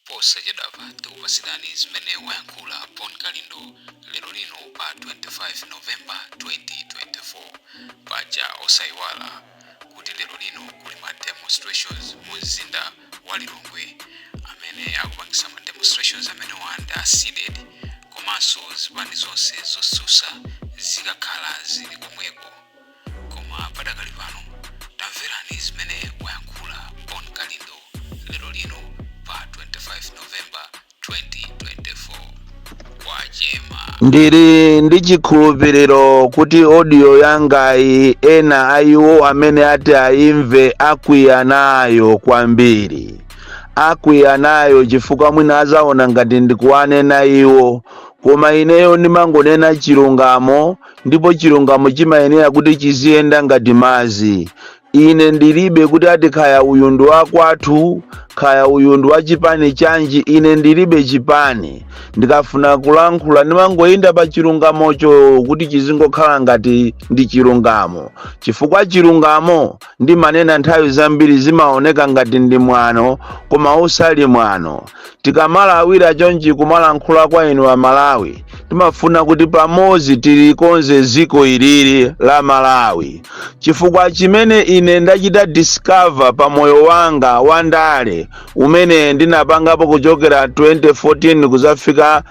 posa jadava tikupasidani zimene wayankhula Paul Kalindo lero lino pa 25 Novemba 2024 paja osayiwala kuti lero lino kuli ma demonstrations mu mzinda wa Lilongwe amene akupangisa ma demonstrations amene wanda seeded komanso zipani zonse zosusa zikakhala zili komweko koma padakali pano tamverani zimene wayankhula Paul Kalindo lero lino pa 25 Novemba 2024 kwa Jema. Ndiri ndi chikhulupiriro kuti audio yangayi ena ayiwo amene ati ayimve akwiya nayo kwambiri. Akwiya nayo chifukwa mwina azaona ngati ndikuwanena iwo, koma ineyo ndimangonena chilungamo, ndipo chilungamo chimayenera kuti chiziyenda ngati madzi. Ine ndilibe kuti ati khaya uyu ndi wakwathu, khaya uyu ndi wa chipani chanji. Ine ndilibe chipani, ndikafuna kulankhula ndimangoyenda pa chilungamocho kuti chizingokhala ngati ndi chilungamo, chifukwa chilungamo ndimanena nthawi zambiri zimaoneka ngati ndi mwano koma usali mwano. Tikamala awira chonchi kumalankhula kwa inu wa Malawi, timafuna kuti pamodzi tilikonze dziko ilili la Malawi, chifukwa chimene ine ndachita discover pa moyo wanga wandale umene ndinapangapo kuchokera 2014 kuzafika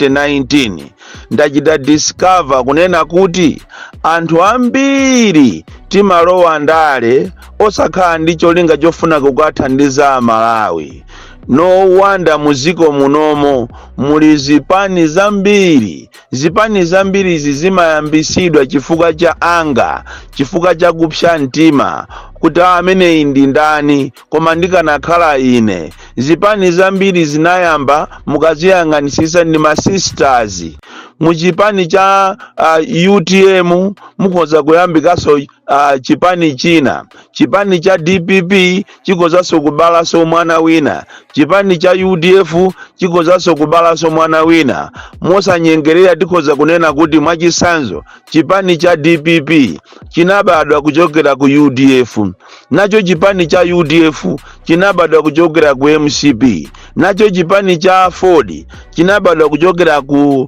2019. ndachita discover kunena kuti anthu ambiri timalowa ndale osakhala ndi cholinga chofuna kukathandiza Malawi. No wonder muziko munomo muli zipani zambiri. Zipani zambiri zimayambisidwa chifukwa cha anga, chifukwa cha kupsa mtima, kuti amene ndi ndani koma ndikanakhala ine. Zipani zambiri zinayamba mukaziyang'anisisa ndi ma sisters. Muchipani cha UTM mukhoza kuyambikaso chipani china. Chipani cha DPP chikozaso kubalaso mwana wina. Chipani cha UDF chikozaso kubalaso mwana wina. Mosanyengerera tikhoza kunena kuti mwachisanzo chipani cha DPP chinabadwa kuchokera ku UDF, nacho chipani cha UDF chinabadwa kuchokera ku MCP, nacho chipani cha Ford chinabadwa kuchokera ku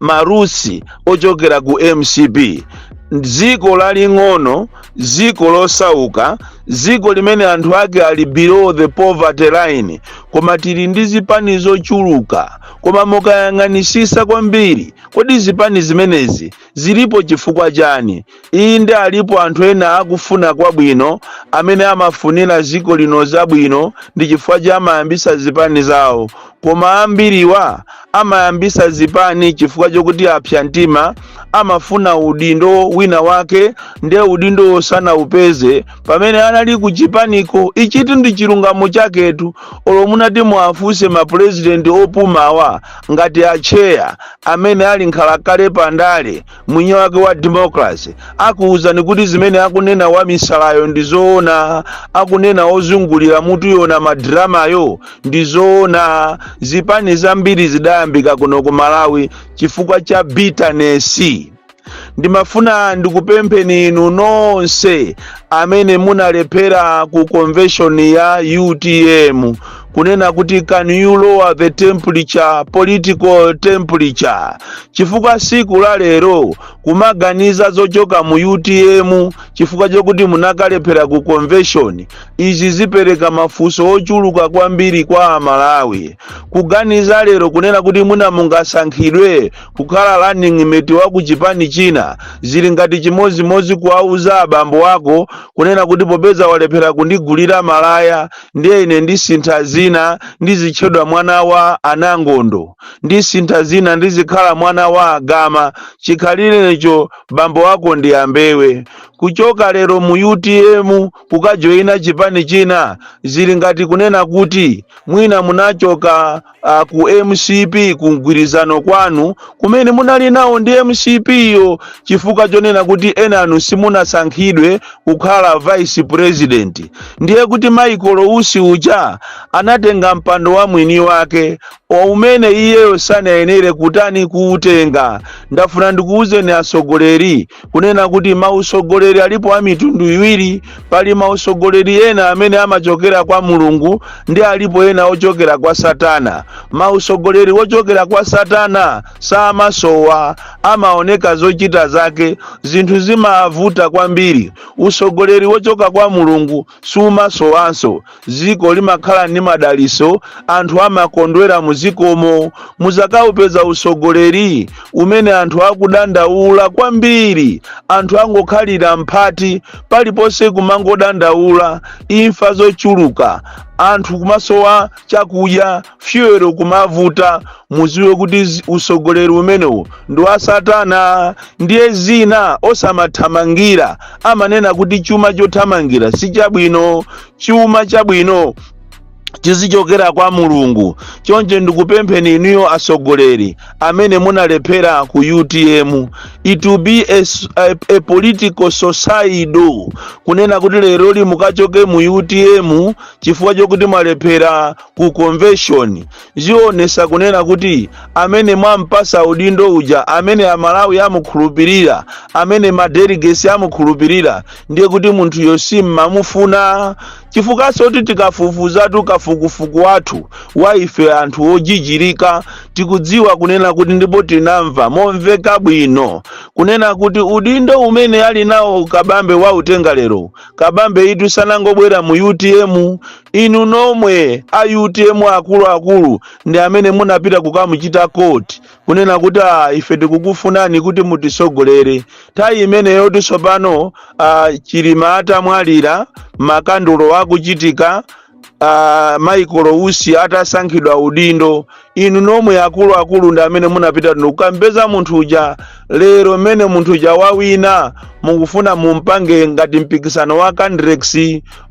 Marusi ochokera ku MCP. Dziko laling'ono, dziko losauka, dziko limene anthu ake ali below the poverty line, koma tili ndi zipani zochuluka. Koma mukayang'anisisa kwambiri, kodi zipani zimenezi zilipo chifukwa chani? Inde alipo anthu ena akufuna kwabwino, amene amafunira dziko lino zabwino, ndi chifukwa cha amayambisa zipani zawo. Koma ambiriwa amayambisa zipani chifukwa chokuti apsa mtima, amafuna udindo wina wake, ndiye udindo sana upeze pamene anali kuchipaniko. Ichitu ndi chilungamo chaketu. Olo munati muafuse ma president opumawa ngati acheya amene ali nkhalakale pandale mwinyi wake wa democracy, akuuzani kuti zimene akunena wa misalayo ndi zoona, akunena ozungulira mutu yona madramayo ndi zoona. Zipani zambiri zidayambika kuno ku Malawi chifukwa cha bitterness. Ndimafuna ndikupempheni inu nonse amene munalephera ku convention ya UTM kunena kuti can you lower the temperature, political temperature. Chifukwa siku la lero kumaganiza zochoka mu UTM chifukwa chokuti munakalephera ku convention, izi zipereka mafunso ochuluka kwambiri kwa Malawi. Kuganiza lero kunena kuti muna mungasankhidwe kukhala running mate wa ku chipani china, zili ngati chimozimozi kuauza abambo wako kunena kuti popeza walephera kundigulira malaya ndiye ine ndisintha zina ndizitchedwa mwana wa Anangondo, ndisintha zina ndizikhala mwana wa Agama, chikhalirecho bambo wako ndi ambewe. Kuchoka lero mu UTM kukajoina chipani china, zili ngati kunena kuti mwina munachoka ku MCP kungwirizano kwanu kumene munali nawo ndi MCP yo, chifukwa chonena kuti enanu simunasankhidwe kukhala vice president. Ndiye kuti Michael Usi uja anali anatenga mpando wa mwini wake umene iyeyo sanayenere kutani kuutenga. Ndafuna ndikuwuzeni asogoleri kunena kuti mausogoleri alipo a mitundu iwiri. Pali mausogoleri ena amene amachokera kwa Mulungu ndi alipo ena ochokera kwa Satana. Mausogoleri ochokera kwa Satana samasowa, amaoneka zochita zake, zinthu zimavuta kwambiri. Usogoleri wochoka kwa Mulungu sumasowanso, ziko limakhala ndi madaliso, anthu amakondwera muzikomo. Muzakaupeza usogoleri umene anthu akudandaula kwambiri, anthu angokhalira mphati paliponse kumangodandaula, imfa zochuluka, anthu kumasowa chakudya, fyero kumavuta. Muziwe kuti usogoleri umenewu ndi wa Satana. Ndiye zina osamathamangira, amanena kuti chuma chothamangira si chabwino, chuma chabwino chizichokera kwa Mulungu. Chonje ndikupempheni inuyo asogoleri amene munalephera ku UTM, it will be a political suicide kunena kuti lero li mukachoke mu UTM chifukwa chokuti mwalephera ku convention. Zionesa kunena kuti amene mwampasa udindo uja, amene amalawi amukhulupirira, amene madelegates amukhulupirira, ndiye kuti munthu yosima mamufuna. Chifukwa soti tikafufuzatu kafukufuku wathu wa ife anthu ojijirika, tikudziwa kunena kuti ndipo tinamva momveka bwino kunena kuti udindo umene ali nawo kabambe wa utenga lero, kabambe itu sanangobwera mu UTM. Inu nomwe a UTM akulu ndi amene munapita kukamuchita court kunena kuti ife tikukufunani kuti mutisogolere. Tayi imeneyo tisopano Chilima atamwalira, makandulo akuchitika, Michael Usi atasankhidwa udindo, inu nomwe akulu ndi amene munapita kukambeza munthu uja. Lero mene munthu uja wawina mukufuna mumpange ngati mpikisano wa Candrex,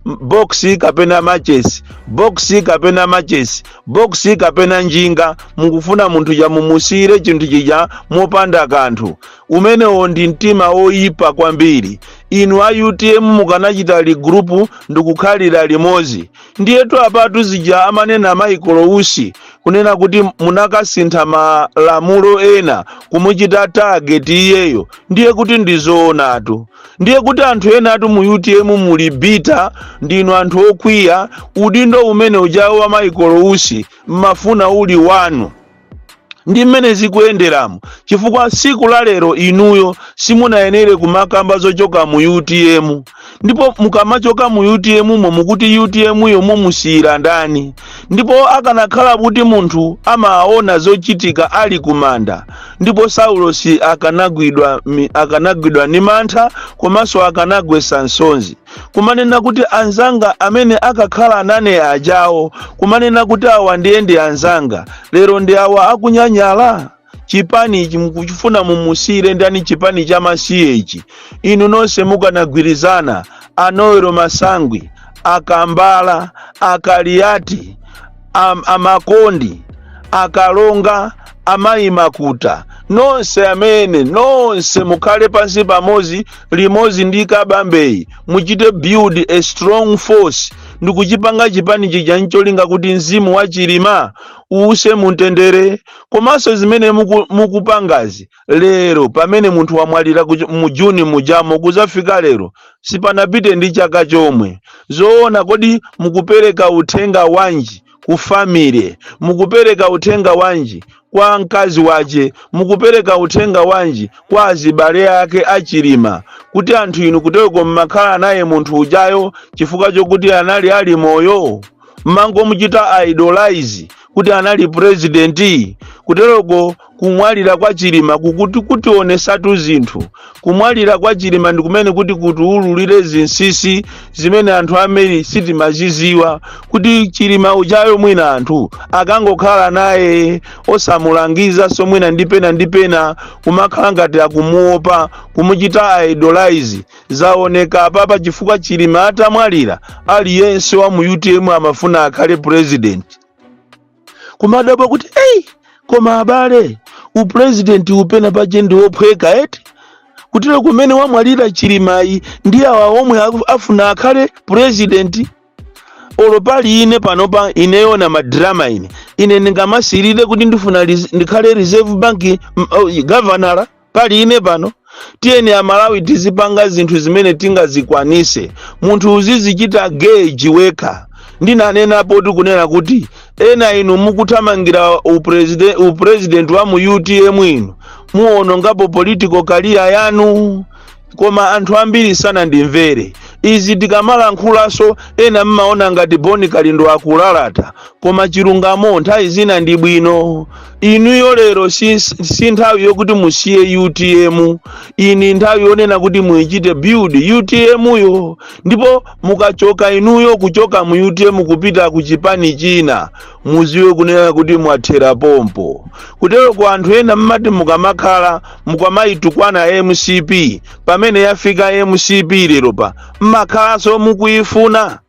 boxi kapena matches, boxi kapena matches, boxi kapena njinga, mukufuna munthu uja mumusire chinthu chija mopanda kanthu. Umenewo ndi mtima oyipa kwambiri. Inu a UTM mukanachita li group ndikukhalira limozi. Ndiyetu apatu zija amanena Michael Usi kunena kuti munakasintha malamulo ena kumuchita target iyeyo, ndiye kuti ndizoonatu. Ndiye kuti anthu ena atu mu UTM mulibita, ndinu anthu okwiya. Udindo umene ujawo wa Michael Usi mmafuna uli wanu. Ndi mmene zikuyenderamo, chifukwa siku la lero inuyo simunayenere kumakamba zochoka mu UTM. Ndipo mukamachoka mu UTM mukuti UTM yo mumusira ndani. Ndipo akanakhala kuti munthu amaona zochitika ali kumanda, ndipo Saulosi akanagwidwa ni mantha, komanso akanagwesa nsonzi. Kumanena kuti anzanga amene akakhala nane ajawo, kumanena kuti awa ndiye anzanga, lero ndi awa akunyanyala. Chipani ichi mukufuna mumusire ndani chipani cha masiye ichi. Inu nonse mukanagwirizana, Anoero Masangwi, Akambala, Akaliati, Amakondi, Akalonga, Amayi Makuta, nonse amene nonse mukhale pansi pamozi limozi ndi kabambeyi, muchite build a strong force ndikuchipanga chipani chija ncholinga kuti mzimu wa Chilima uuse mutendere. Komanso zimene mukupangazi lero pamene munthu wamwalira mu Juni mujamo kuzafika lero sipanapite ndi chaka chomwe. Zoona kodi mukupereka uthenga wanji ku family, mukupereka uthenga wanji kwa mkazi wache, mukupereka uthenga wanji kwa azibale yake a Chilima, kuti anthu inu kuteko mmakhala naye munthu ujayo chifukwa chokuti anali ali moyo. Mango muchita idolize kuti anali president. Kuteroko kumwalira kwa Chilima kuti onesatu zinthu. Kumwalira kwa Chilima ndikumene kuti ululire zinsisi zimene anthu amene sitimaziziwa, kuti Chilima ujayo mwina anthu akangokhala naye osamulangiza so mwina ndipena kumakhala ngati akumuopa, kumuchita idolize. Zaoneka papa chifukwa Chilima atamwalira aliyense wa mu UTM amafuna akhale president. Kumadabo kuti koma abale upresident upena paje ndi ophweka eti kutero kumene wamwalira Chilimayi ndi awa omwe afuna akhale president. olo pali ine panopa ineona madrama ine ndingamasirire kuti ndifuna ndikhale Reserve Bank governor pali ine pano. Tiyeni Amalawi tizipanga zinthu zimene tingazikwanise. Munthu uzizichita gauge wekha. Ndinanenapo tikunena kuti ena inu mukuthamangira upresident wa mu UTM inu muwonongapo political career yanu, koma anthu ambiri sana ndimvere. Izi tikamalankhulaso ena mmaona ngati Boni Kalindo akulalata, koma chilungamo nthawi zina ndi bwino. Inuyo lero si nthawi yokuti musiye UTM, ini nthawi yonena kuti muichite build UTM yo, ndipo mukachoka inuyo kuchoka mu UTM kupita ku chipani china muziwe kunena kuti mwathera pompo. Kutero kwa anthu ena mmati mukamakhala mukamayitukwana MCP, pamene yafika MCP lero pa mmakhalaso mukuifuna.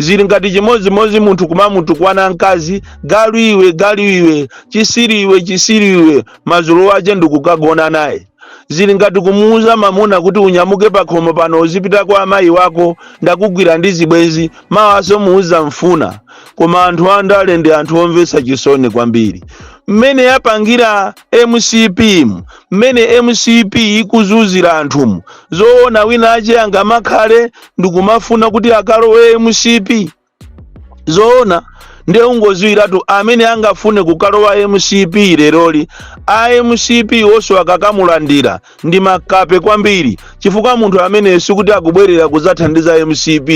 Zili ngati chimodzimodzi munthu kumamutukwana mkazi, galiwe chisiriwe mazulu waje ndikukagona naye. Zili ngati kumuuza mamuna kuti unyamuke pakhomo pano uzipita kwa amayi wako ndakugwira ndi zibwenzi, mawaso muuza mfuna. Koma anthu andale ndi anthu omvetsa chisoni kwambiri. Mmene yapangira MCP, mmene MCP ikuzuzira anthu, zoona wina aje angamakhale ndikumafuna kuti akalowe MCP. Zoona ndiye ungoziwiratu amene angafune kukalowa MCP leroli, MCP oso akakamulandira ndi makape kwambiri, chifukwa munthu amene sikuti akubwerera kuzathandiza MCP,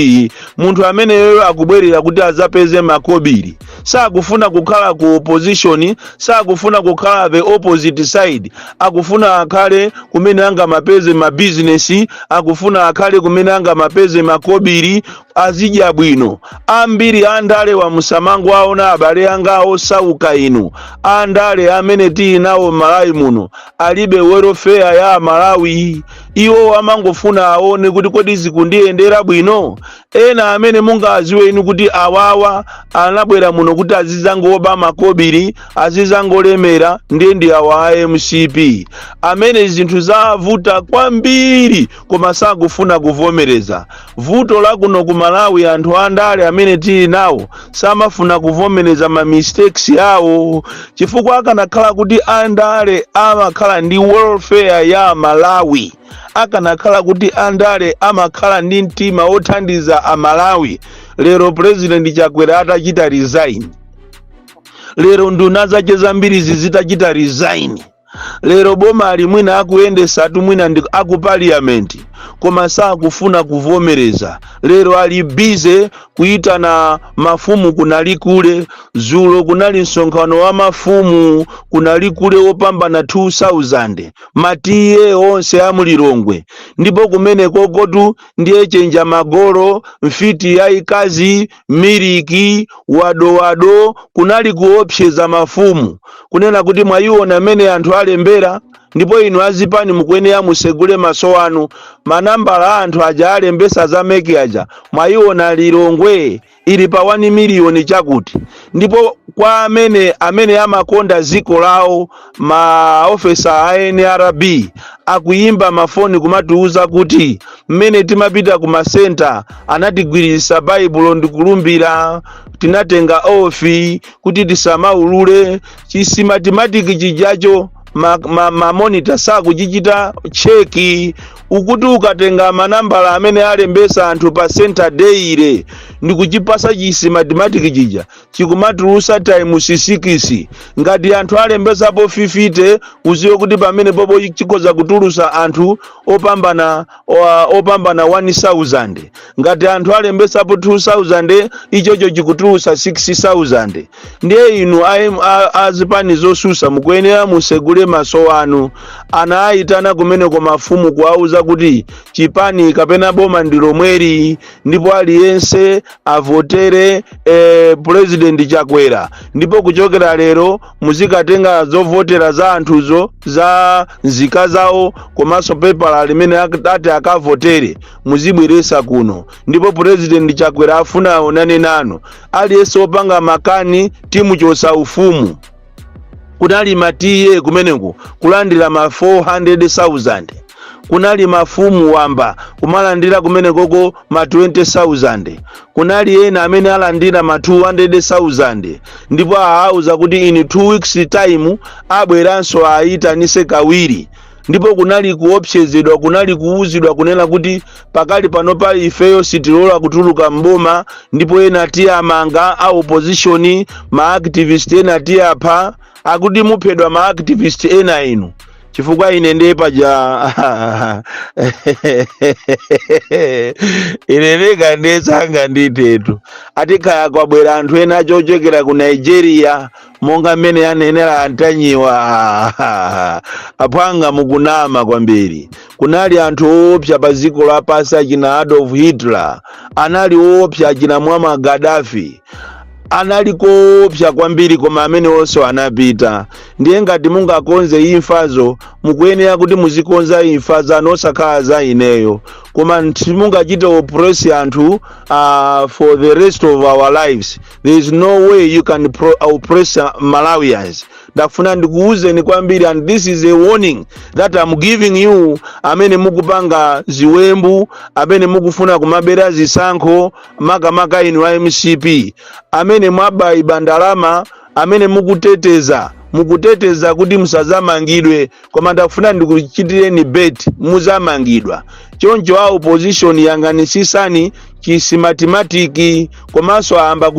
munthu amene yoyo akubwerera kuti azapeze makobiri. Sakufuna kukhala ku opposition, sakufuna kukhala the opposite side, akufuna akhale kumene angamapeze ma business, akufuna akhale kumene angamapeze makobiri, azidya bwino. Ambiri andale wa musamango aona abale anga osauka inu, andale amene tinawo Malawi muno alibe welfare ya Malawi. Iwo amangofuna aone kuti kodi zikundiyendera bwino. Ena amene mungaziwe inu kuti awawa anabwera muno kuti azizangoba makobiri, azizangolemera ndi awa MCP amene zinthu zavuta kwambiri koma sakufuna kuvomereza. Vuto la kuno ku Malawi anthu andale amene tili nawo samafuna kuvomereza ma mistakes yawo, chifukwa akanakhala kuti andale amakhala ndi welfare ya Malawi, akanakhala kuti andale amakhala ndi mtima othandiza Amalawi, lero President Chakwera atachita resign, lero nduna zake zambiri zitachita resign, lero boma ali mwina akuyendesa atu mwina ndi aku parliament, koma sakufuna kuvomereza. Lero ali busy kuitana mafumu kunali kule, zulo kunali msonkhano wa mafumu kunali kule wopambana 2000, matiye onse amulirongwe, ndipo kumene kokotu ndiye chenja magoro, mfiti ya ikazi, miliki, wado kunali kuopseza mafumu, kunena kuti mwayiona mene anthu alembera. Ndipo inu azipani mukwenera musegule maso anu, manambala anthu aja alembesa za meki aja mwayiona Lilongwe ili pa 1 million chakuti. Ndipo kwa amene amakonda ziko lao, ma officer a NRB akuyimba mafoni kumatiuza kuti mmene timapita ku masenta anatigwirisa Bible ndikulumbira, tinatenga ofi kuti tisamaulule, chisimatimatics chijacho ma monitor sakuchichita cheki, ukuti ukatenga manambala amene alembesa anthu pa center day ile ndikuchipasa chisi mathematics chija chikumatulusa times 6. Ngati anthu alembesa po 50 uziwe kuti pamene popo chikoza kutulusa anthu opambana 1000. Ngati anthu alembesa po 2000 ichocho chikutulusa 6000. Ndiye inu azipani zosusa mukwenera musegule maso anu. Ana aitana kumene kwa mafumu kuauza kuti chipani kapena boma ndilo mweri, ndipo aliyense avotere President Chakwera. Ndipo kuchokera lero muzikatenga zovotera za anthuzo za nzika zawo komanso paper alimene ati akavotere muzibweresa kuno. Ndipo President Chakwera afuna aonane nanu, aliyense opanga makani timu chosa ufumu kunali matiye kumeneko kulandira ma 400,000. kunali mafumu wamba kumalandira kumene koko ma 20,000, kunali ena amene alandira ma 200,000, ndipo ahauza kuti in 2 weeks time abweranso ayitanise kawiri. Ndipo kunali kuopsezedwa, kunali kuuzidwa kunena kuti pakali panopa ifeyo sitilola kutuluka mboma, ndipo ena tiyamanga a opposition, ma activist ena tiyapha, akuti muphedwa ma activist ena inu chifukwa ine ndepaja ine ndekandetsanga nditetu atikaya kwabwera anthu ena ochokera ku Nigeria monga mmene anenera antanyiwa aphwanga mukunama kwambiri. Kunali anthu opsa pa dziko lapansi achina Adolf Hitler, anali opsa achina Muammar Gaddafi, anali kopsa kwambiri koma amene onse anapita. Ndiye ngati mungakonze imfazo mukuyenera kuti muzikonza imfazo anosakhala za ineyo, koma simungachite oppress anthu for the rest of our lives. There is no way you can oppress Malawians. Ndafuna ndikuuzeni kwambiri, and this is a warning that I'm giving you, amene mukupanga ziwembu, amene mukufuna kumabera zisankho makamaka inu wa MCP, amene mwabaiba ndalama, amene mukuteteza kuti musazamangidwe, koma ndafuna ndikuchitireni bet muzamangidwa. Choncho a opposition yanganisisani chisimatηματiki, komanso amba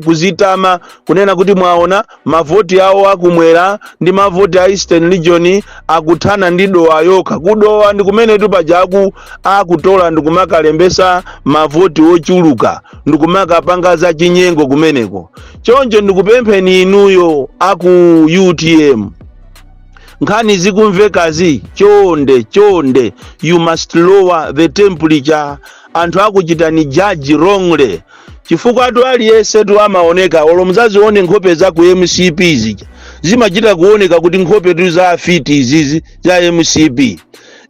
kuzitama kunena kuti mwaona mavoti awo akumwera ndi mavoti a Eastern Region akuthana ndi dowa yokha. Kudowa ndi kumene tupajaku akutola ndikumakalembesa mavoti ochuluka, ndikumakapanga za chinyengo kumeneko. Choncho ndikupempheni inuyo aku UTM, nkhani zikumvekazi, chonde you must lower the temperature. Anthu akuchitani judge wrongly, chifukwa atu aliyese tu amaoneka olo muzazione nkhope za ku MCP zimachita kuoneka kuti nkhope tu za afiti izizi za MCP.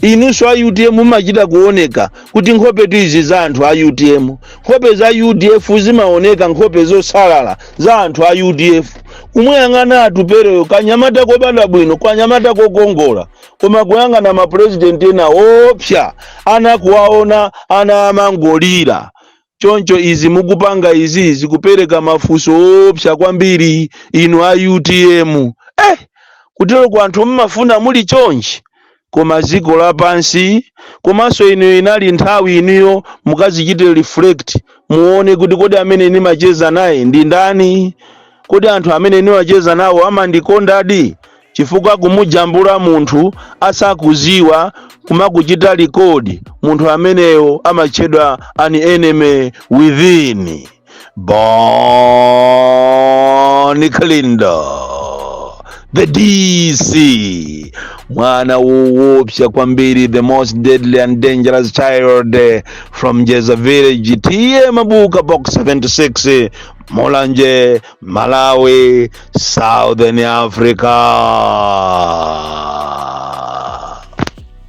Inunso a UTM mumachita kuoneka kuti nkhope tu izi za anthu a UTM. Nkhope za UDF zimaoneka nkhope zosalala za anthu a UDF. Kumuyang'ana atupereyo kanyamata kopanda bwino, kanyamata kokongola, koma kuyang'ana ma president ena opsa anakuwaona ana amangolira. Choncho izi mukupanga izi zikupereka mafuso opsa kwambiri inu a UTM. Kutero kwa anthu mmafuna muli chonchi, koma ziko lapansi, komanso inu inali nthawi inuyo mukazichite reflect, muone kuti kodi amene nimacheza naye ndi ndani, kodi anthu amene niwacheza nawo amandikondadi, chifukwa kumujambula munthu asakuziwa kumakuchita likodi, munthu ameneyo amachedwa an enemy within. Boni Kalindo, the DC, mwana woopsa kwambiri, the most deadly and dangerous child from Jeza Village, TM Mabuka Box 76, Molanje, Malawi, Southern Africa.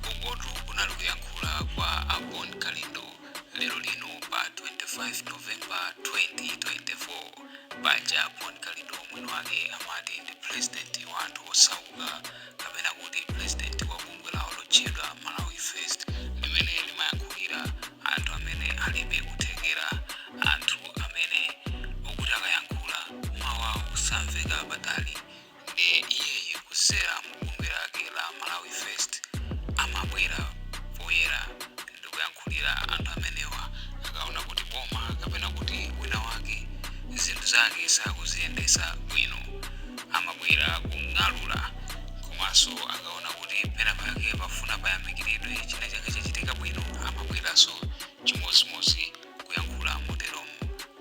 Ugotu unaluyankhula kwa Boni Kalindo lero lino pa 25 November 2024. Paja Boni Kalindo mwini wake amati ndi president wa anthu osauka, kapena kuti president wa bungwe la olochedwa Malawi First, limene limayankhulira anthu amene alibe kuthekera, anthu amene okuti akayankhula mawawo samveka patali. Ndi iyeyo kusera mu bungwe lake la Malawi First amabwera poyera ndikuyankhulira anthu amenewa akaona kuti boma kapena kuti wina wake zinthu zake sakuziyendesa bwino, amabwera kung'alula. Komanso akaona kuti pena pake pafuna payamikiridwe china chake chachitika bwino, amabweranso chimodzimodzi kuyankhula moteromo.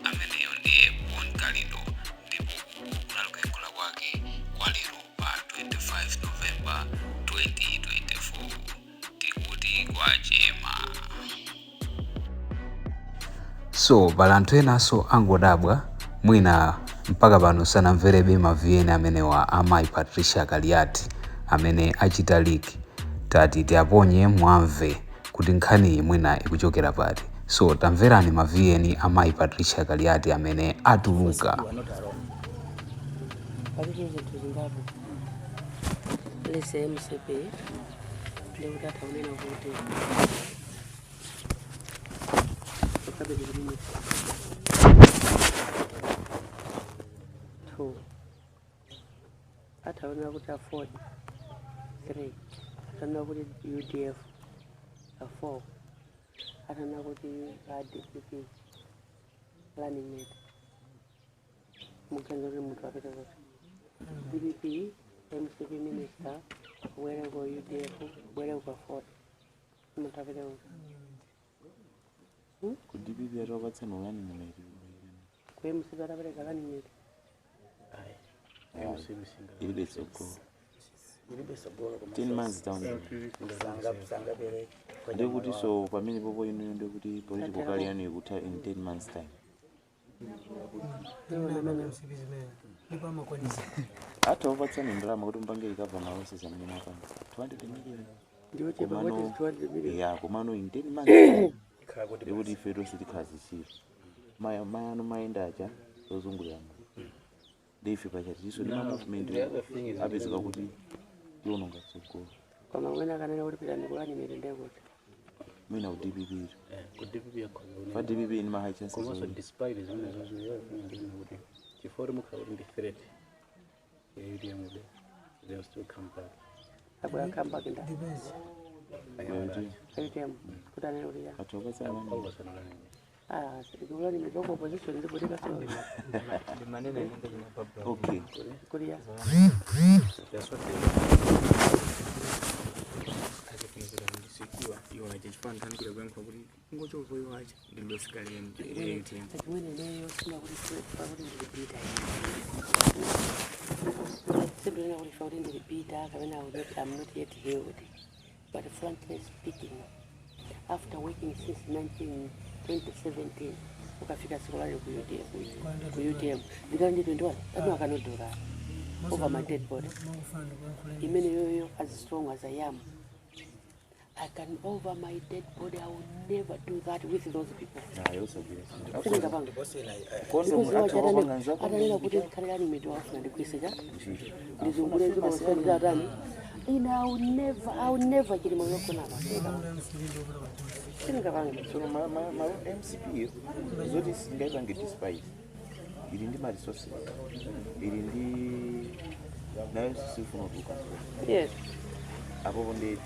Ameneyo ndiye Boni Kalindo, ndipo kunali kuyankhula kwake kwa lero pa 25 November 2024. Tikuti kwachema. So pali anthu enanso angodabwa mwina mpaka pano sanamverebe maviyeni amenewa amayi Patricia Kaliati amene achita liki. Tati tiaponye mwamve kuti nkhani mwina ikuchokera pati. So tamverani maviyeni amayi Patricia Kaliati amene atuluka. Listen, MCP, ndio utata unena wote ukabili mimi tu hata una kuti afford 3 hata una kuti UDF 4 hata una kuti DPP planning mate mukenzori mtu apita zote DPP MCP minister where go UDF where go afford mtu apita zote ku DPP robatse no yani mumeri kwa MCP apita kalani mate ile soko 10 months down sanga bere ndio kuti so pamene popo ino ndio kuti political career yani kuta in 10 months time hata upatsani ndalama kuti mpange ikabva mawese zamene mapanga 200 million ndio chepa what is 200 million yeah kumano in 10 months kuti fedo city khazisiro maya ano maenda acha zozungulira ndife pachatiso ndi movement apezeka kuti yononga tsoko kama wena kanena kuti pita ndikulani mirende kuti mina uDPP ku DPP yakhoza pa DPP in my high chances also despite zimene zozo kuti chifori mukhala ndi threat ADM they still come back akula come back nda kuti ADM kutanena kuti ya atoka sana ndikulani mitoko opposition ndipo tikasema ndi manene nende kuna public okay kulia that's what unachifanya ndani kule kwa kuli ngocho kwa wacha ndio sikali ATM mwene leo sina kuti ndilipita sibling kuti fauli ndilipita kamena kuti I'm not yet healed but frankly speaking after working since 2017 ukafika siku lale ku UTM ndikali ndi 21 tatu akanodora over my dead body imene yoyo as strong as I am I can over my dead body. I will never do that with those people. I also yes Kusinga banga. Atanena kuti khalani mitu afuna ndikwiseja. Ndizungule ziko kusenzera tani. I will never get my work on that. Kusinga banga. so my MCP zoti singaiva nge despite ili ndi ma resources ili ndi nayo sifuna kuka Yes. apo ndi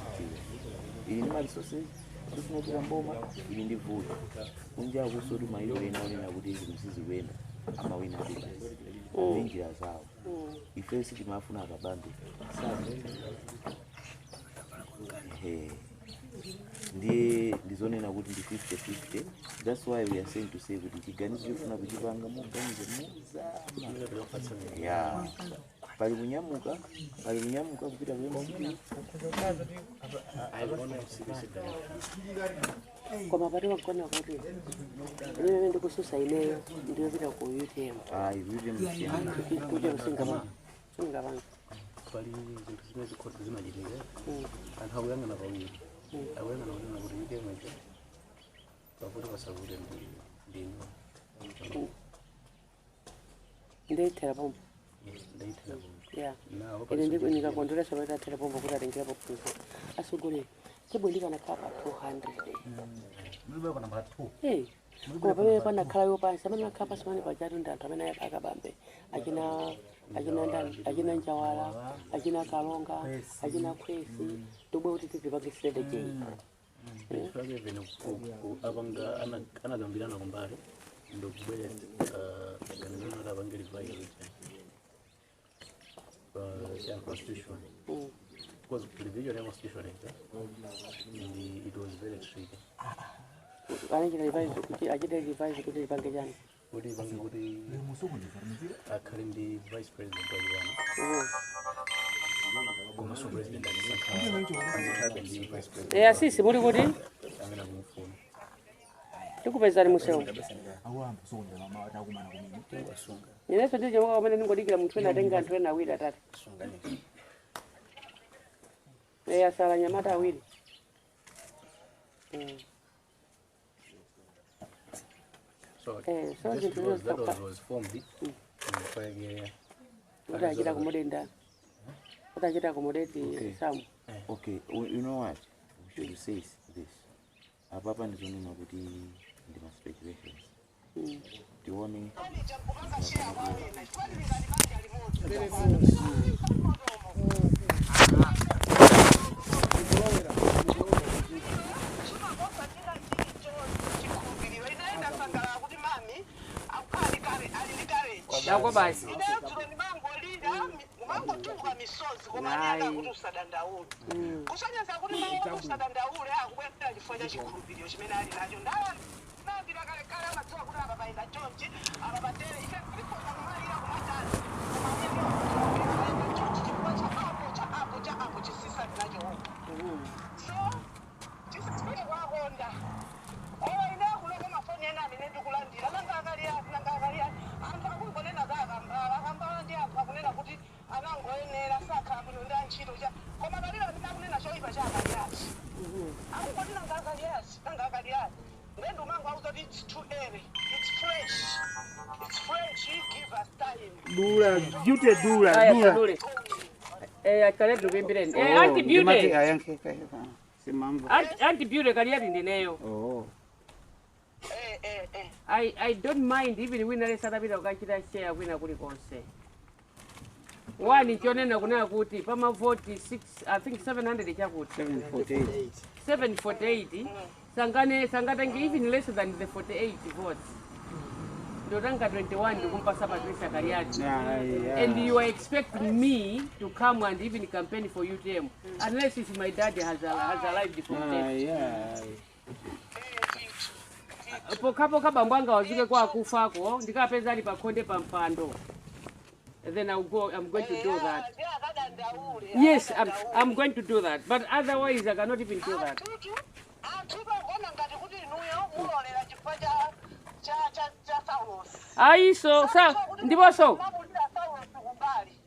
ili ndi ma resources sifuna kuka mboma ili ndi vuto kunja kusodi mailo ena onena kuti msizi wenda ama wina ndi njira zawo ife siti mafuna akabambe ndizonena kuti ndi 50-50 that's why we are saying to say kuti chiganizo chifuna kuchipanga muganizo yeah pali kunyamuka kupita kwa MCP Kwa mapati wakona kuti mimi ndikususa ineyo ndio vita ku UTM. UTM msiana Kuja kusinga banga. pali zinthu zimene zikhoza zimachitika anthu akuyang'ana pawiri akuyang'ana kunena kuti UTM icho pakuti pasavute ndino Ndithera pompo. ndaithira Yeah. nawo Ile ndiko nikakondolesa baada thera pompo kuti atengera pofunza. Asugule. Kebwe na kapa 200. mlibe kana ba 2 Eh. Kwa pale pana khala yo pansi amene akapa simani pajatu ndantu amene akabambe. Akina Njawala, akina Kalonga, akina Kwesi, tobwe kuti tizipangisire je. Ndifake vene abanga anagambirana kumbali ndokubwera ganizona abangeli vayo ya constitution because the revision of constitution it was very tricky Anachita revise kuti achita revise kuti lipange jani. kuti bangi kuti akhale ndi vice president wa Uganda koma so president alisakhala ndi vice president Asisi muri kuti amene kumufuna tikupezani museo. awamba so ndio mama atakumana kumini wasunga Ineso ndiye jamaa amene ningodikira munthu ena atenga anthu ena awiri atatu. sunganisha Asala nyamata awiri. so So just because that zinthu was formed utachita kumudenda. Utachita kumudeti Samu. Okay, you know what? We should say this. Apapa nizonena kuti ndi ma speculations. Tione Yako basi. Dura, beauty dura. Kaletu kimbireni. Auntie Beauty. Simambo. Auntie Beauty kaliati ndineyo. Oh. I don't mind even wina le sadabira ukachita share wina kuli konse. Wani chonena kunena kuti pama vote 6 I think 700 chakuti 748. 748 sangatangi even less than the 48 votes. Ndotanga 21 ndikumpasa Patricia Kariati. And you are expecting me to come and even campaign for UTM unless if my dad has arrived from death. Pokapo kabambwanga wazike kwa kufako ndikapeza ali pakonde pampando. Then I'm going to do that. Yes, I'm going to do that. But otherwise I cannot even do that. Aiso sa ndiboso.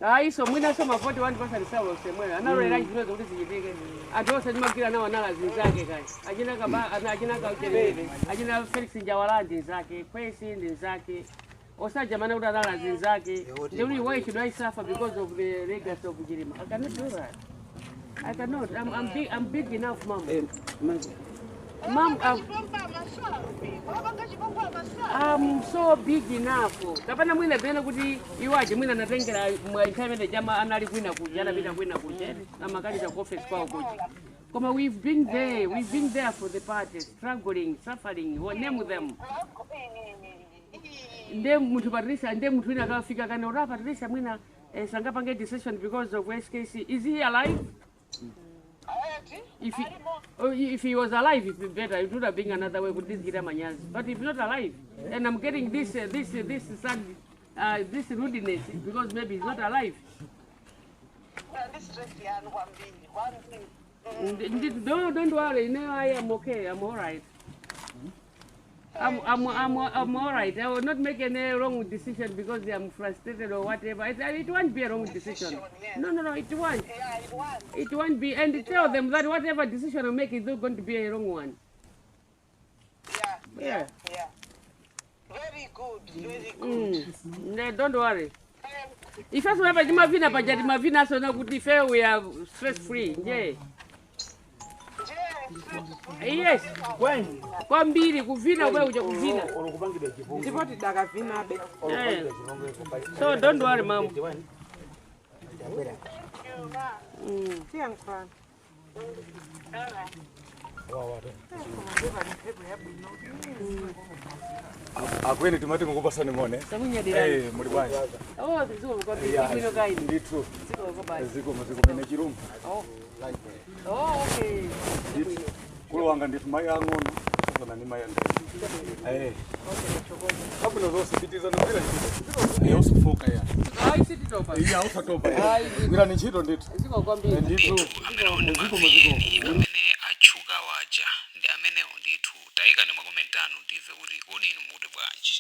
Aiso mwina soma 41% sawa semwe. Analela izinto zokuti zichitike. Atose ndimakira nawo nalazi zake kai. Ajina ka ukelele. Ajina Felix Njawalandi zake, Kwesi ndi zake. Osaja mana kuti nalazi zake. The only way should I suffer because of the legacy of Jirima? I cannot do that. I cannot. I'm big enough, Mom. Mom, I'm so big enough. Kapana mwina bena kuti iwaje mwina natengera mwaithamene jama anali kwina kuja anapita kwina kuja amakali za office kwa kuja. Koma we've been there for the party, struggling, suffering, we name them. Nde mtu Patricia, nde mtu ina kafika kana ora Patricia mwina sangapange decision because of SKC. Is he alive? If he was alive, it would be better. It would have been another way with this Gira Manyas. But if not alive, and I'm getting this rudeness because maybe he's not alive. Don't worry. No, I am okay. I'm all right. I'm all right. I will not make any wrong decision because I'm frustrated or whatever. It won't be a wrong decision. No, it won't. It won't be. And tell them that whatever decision I make is not going to be a wrong one. Yeah. Very good. No, don't worry. If I have a Mavina, but Mavina, so now good fair, we are stress free. Yeah. Yes. When? Kwambiri kuvina wewe uje kuvina. Ndipoti dakavina be. So don't worry, Mom. Akwene tumati ngokupasana ngone. Samunya dirani. Muri bwanji. Oh, ziko kwa bino kaini. Ndithu. Ziko kwa basi. Ziko mene chirumba. Oh, okay. Kulo wanga ndithu mai ang'ono. Kufana ni mai andai. Okay, chokoza. Kabula zosipitiza nobira chito. Ayo usufoka ya. Ai siti topa. Iya usatopa ya. Ngira ni chito ndithu. Ziko kwa bino. Ndithu. Ziko maziko. Amene achuka waja ndi amene ndithu taika ni makomentano ndive kuti kodi inu muti bwanji.